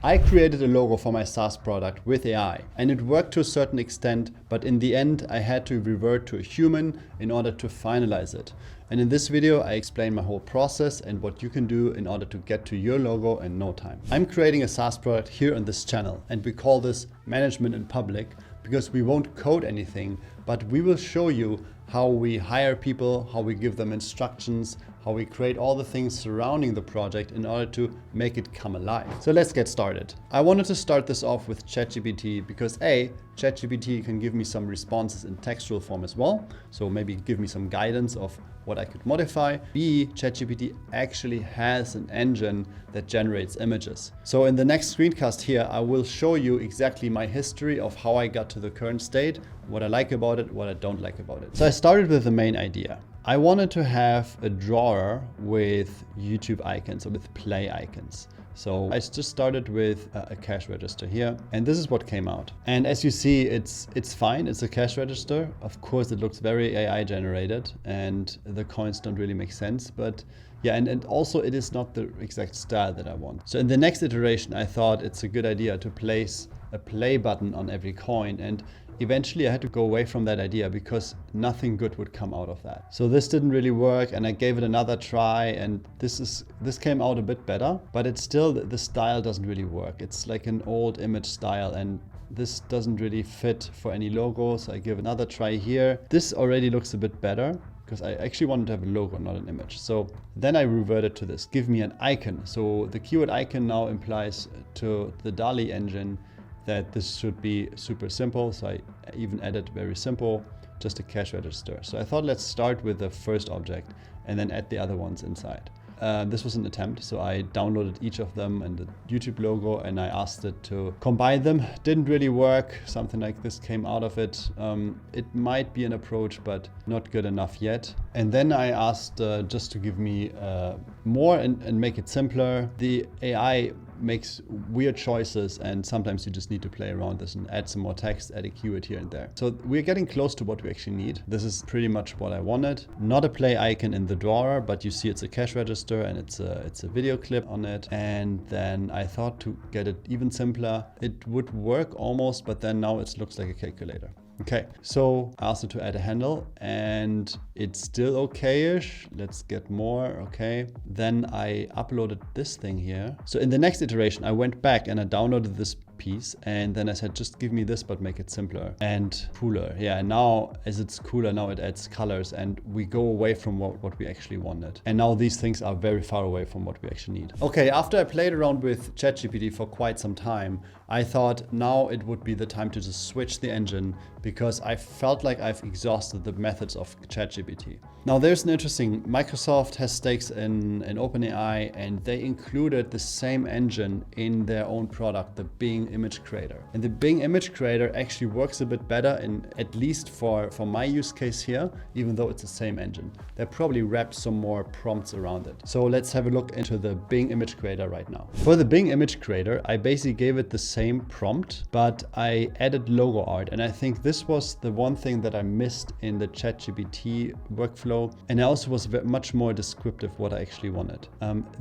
I created a logo for my SaaS product with AI, and it worked to a certain extent, but in the end I had to revert to a human in order to finalize it. And in this video I explain my whole process and what you can do in order to get to your logo in no time. I'm creating a SaaS product here on this channel, and we call this Management in Public because we won't code anything, but we will show you how we hire people, how we give them instructions, how we create all the things surrounding the project in order to make it come alive. So let's get started. I wanted to start this off with ChatGPT because A, ChatGPT can give me some responses in textual form as well. So maybe give me some guidance of what I could modify. B, ChatGPT actually has an engine that generates images. So in the next screencast here, I will show you exactly my history of how I got to the current state, what I like about it, what I don't like about it. So I started with the main idea. I wanted to have a drawer with YouTube icons or with play icons. So I just started with a cash register here, and this is what came out. And as you see, it's fine. It's a cash register. Of course, it looks very AI generated and the coins don't really make sense, but yeah, and also it is not the exact style that I want. So in the next iteration, I thought it's a good idea to place a play button on every coin, and eventually I had to go away from that idea because nothing good would come out of that. So this didn't really work, and I gave it another try, and this came out a bit better, but it's still, the style doesn't really work. It's like an old image style, and this doesn't really fit for any logo. So I give another try here. This already looks a bit better because I actually wanted to have a logo, not an image. So then I reverted to this, give me an icon. So the keyword icon now implies to the DALL-E engine that this should be super simple. So I even added very simple, just a cash register. So I thought let's start with the first object and then add the other ones inside. This was an attempt. So I downloaded each of them and the YouTube logo, and I asked it to combine them. Didn't really work. Something like this came out of it. It might be an approach, but not good enough yet. And then I asked just to give me more and make it simpler. The AI makes weird choices, and sometimes you just need to play around this and add some more text, add a keyword here and there. So we're getting close to what we actually need. This is pretty much what I wanted. Not a play icon in the drawer, but you see it's a cash register and it's a video clip on it. And then I thought to get it even simpler, it would work almost, but then now it looks like a calculator. Okay, so I asked it to add a handle, and it's still okay-ish. Let's get more, okay. Then I uploaded this thing here. So in the next iteration, I went back and I downloaded this piece, and then I said, just give me this, but make it simpler and cooler. Yeah, and now as it's cooler, now it adds colors, and we go away from what we actually wanted. And now these things are very far away from what we actually need. Okay, after I played around with ChatGPT for quite some time, I thought now it would be the time to just switch the engine, because I felt like I've exhausted the methods of ChatGPT. Now there's an interesting, Microsoft has stakes in OpenAI, and they included the same engine in their own product, the Bing Image Creator. And the Bing Image Creator actually works a bit better, in at least for my use case here, even though it's the same engine. They probably wrapped some more prompts around it. So let's have a look into the Bing Image Creator right now. For the Bing Image Creator, I basically gave it the same prompt, but I added logo art, and I think this was the one thing that I missed in the ChatGPT workflow, and I also was much more descriptive what I actually wanted.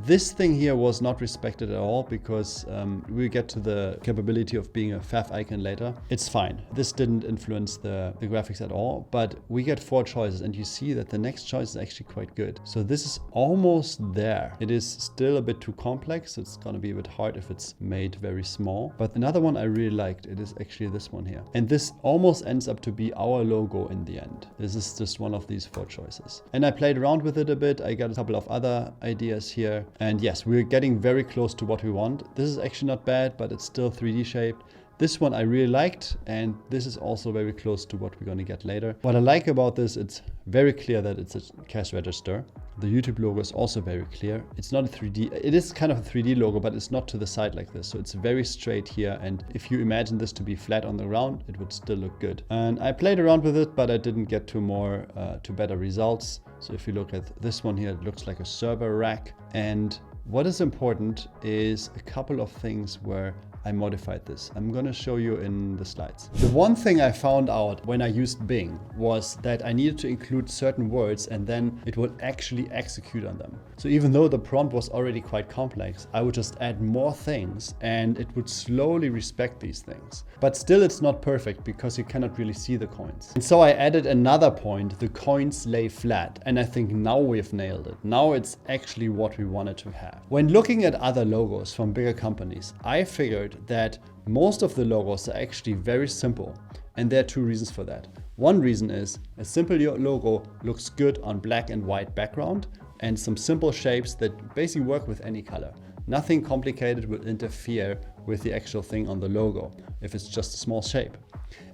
This thing here was not respected at all, because we get to the capability of being a fav icon later. It's fine. This didn't influence the graphics at all, but we get 4 choices, and you see that the next choice is actually quite good. So this is almost there. It is still a bit too complex. It's gonna be a bit hard if it's made very small, but another one I really liked, it is actually this one here. And this almost ends up to be our logo in the end. This is just one of these 4 choices. And I played around with it a bit. I got a couple of other ideas here. And yes, we're getting very close to what we want. This is actually not bad, but it's still 3D shaped. This one I really liked, and this is also very close to what we're going to get later. What I like about this, it's very clear that it's a cash register. The YouTube logo is also very clear. It's not a 3D, it is kind of a 3D logo, but it's not to the side like this. So it's very straight here. And if you imagine this to be flat on the ground, it would still look good. And I played around with it, but I didn't get to better results. So if you look at this one here, it looks like a server rack. And what is important is a couple of things where I modified this. I'm gonna show you in the slides. The one thing I found out when I used Bing was that I needed to include certain words and then it would actually execute on them. So even though the prompt was already quite complex, I would just add more things and it would slowly respect these things. But still it's not perfect because you cannot really see the coins. And so I added another point, the coins lay flat. And I think now we've nailed it. Now it's actually what we wanted to have. When looking at other logos from bigger companies, I figured that most of the logos are actually very simple, and there are two reasons for that. One reason is a simple logo looks good on black and white background and some simple shapes that basically work with any color. Nothing complicated will interfere with the actual thing on the logo if it's just a small shape.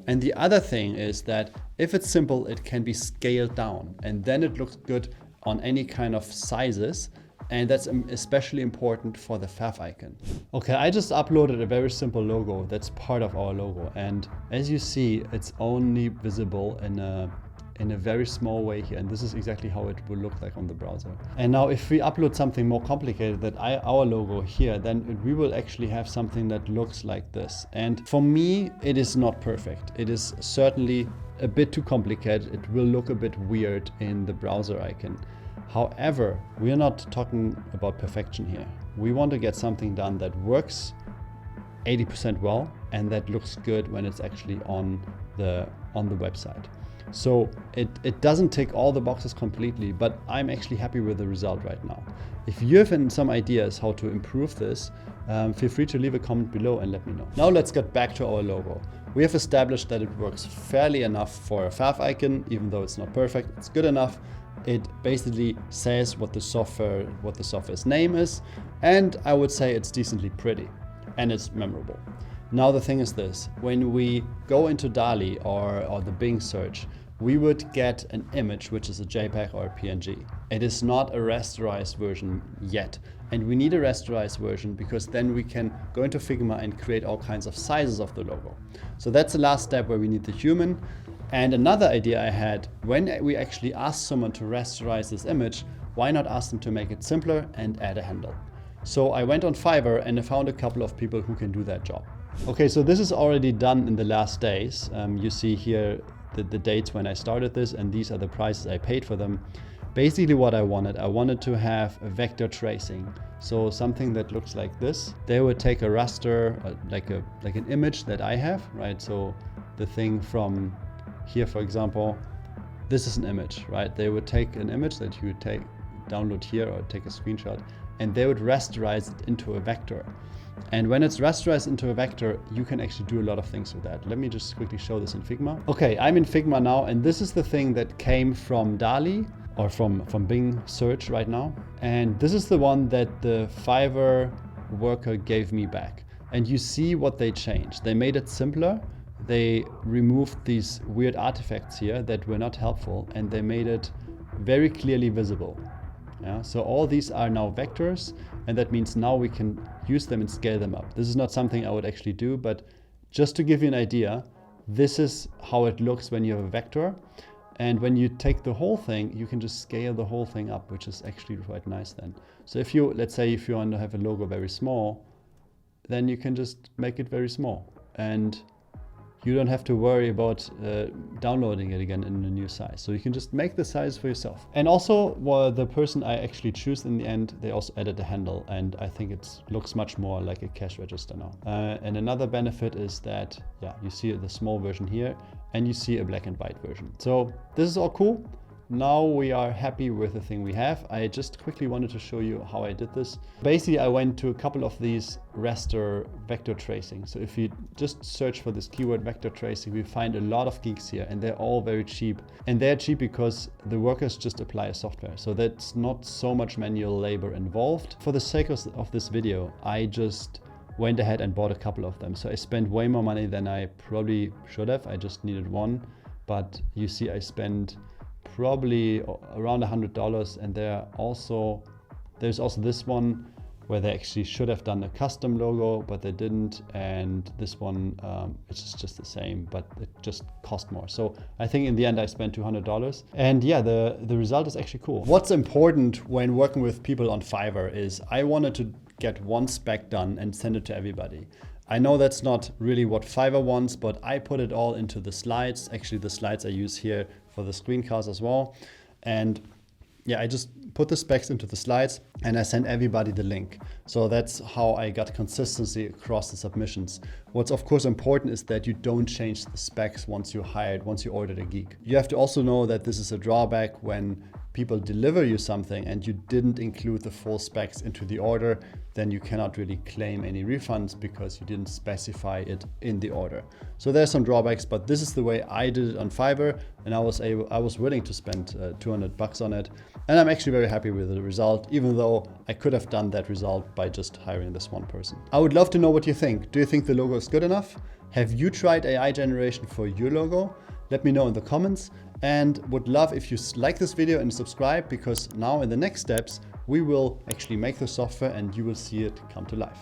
And the other thing is that if it's simple, it can be scaled down and then it looks good on any kind of sizes. And that's especially important for the fav icon. Okay, I just uploaded a very simple logo that's part of our logo. And as you see, it's only visible in a very small way here. And this is exactly how it will look like on the browser. And now if we upload something more complicated than our logo here, then we will actually have something that looks like this. And for me, it is not perfect. It is certainly a bit too complicated. It will look a bit weird in the browser icon. However, we are not talking about perfection here. We want to get something done that works 80% well and that looks good when it's actually on the website. So it doesn't tick all the boxes completely, but I'm actually happy with the result right now. If you have some ideas how to improve this, feel free to leave a comment below and let me know. Now let's get back to our logo. We have established that it works fairly enough for a fav icon, even though it's not perfect, it's good enough. It basically says what the software's name is, and I would say it's decently pretty and it's memorable. Now the thing is this, when we go into DALL-E or the Bing search, we would get an image which is a JPEG or a PNG. It is not a rasterized version yet, and we need a rasterized version because then we can go into Figma and create all kinds of sizes of the logo. So that's the last step where we need the human. And another idea I had, when we actually ask someone to rasterize this image, why not ask them to make it simpler and add a handle? So I went on Fiverr and I found a couple of people who can do that job. Okay, so this is already done in the last days. You see here the dates when I started this, and these are the prices I paid for them. Basically what I wanted to have a vector tracing. So something that looks like this. They would take a raster, like an image that I have, right? So the thing from here, for example, this is an image, right? They would take an image that you would download here or take a screenshot, and they would rasterize it into a vector. And when it's rasterized into a vector, you can actually do a lot of things with that. Let me just quickly show this in Figma. Okay, I'm in Figma now, and this is the thing that came from DALL-E or from Bing search right now. And this is the one that the Fiverr worker gave me back. And you see what they changed. They made it simpler. They removed these weird artifacts here that were not helpful, and they made it very clearly visible. Yeah, so all these are now vectors, and that means now we can use them and scale them up. This is not something I would actually do, but just to give you an idea, this is how it looks when you have a vector. And when you take the whole thing, you can just scale the whole thing up, which is actually quite nice then. So if you, let's say if you want to have a logo very small, then you can just make it very small. And you don't have to worry about downloading it again in a new size. So you can just make the size for yourself. And also, the person I actually choose in the end, they also added a handle, and I think it looks much more like a cash register now. And another benefit is that, yeah, you see the small version here, and you see a black and white version. So this is all cool. Now we are happy with the thing we have. I just quickly wanted to show you how I did this. Basically, I went to a couple of these raster vector tracing. So if you just search for this keyword vector tracing, we find a lot of geeks here, and they're all very cheap. And they're cheap because the workers just apply a software. So that's not so much manual labor involved. For the sake of this video, I just went ahead and bought a couple of them. So I spent way more money than I probably should have. I just needed one, but you see I spent probably around $100, and there's also this one where they actually should have done a custom logo, but they didn't. And this one, it's just the same, but it just cost more. So I think in the end I spent $200. And yeah, the result is actually cool. What's important when working with people on Fiverr is I wanted to get one spec done and send it to everybody. I know that's not really what Fiverr wants, but I put it all into the slides. Actually, the slides I use here for the screencast as well. And yeah, I just put the specs into the slides and I sent everybody the link. So that's how I got consistency across the submissions. What's of course important is that you don't change the specs once you ordered a gig. You have to also know that this is a drawback when people deliver you something and you didn't include the full specs into the order, then you cannot really claim any refunds because you didn't specify it in the order. So there's some drawbacks, but this is the way I did it on Fiverr, and I was willing to spend $200 on it. And I'm actually very happy with the result, even though I could have done that result by just hiring this one person. I would love to know what you think. Do you think the logo is good enough? Have you tried AI generation for your logo? Let me know in the comments, and would love if you like this video and subscribe, because now in the next steps, we will actually make the software and you will see it come to life.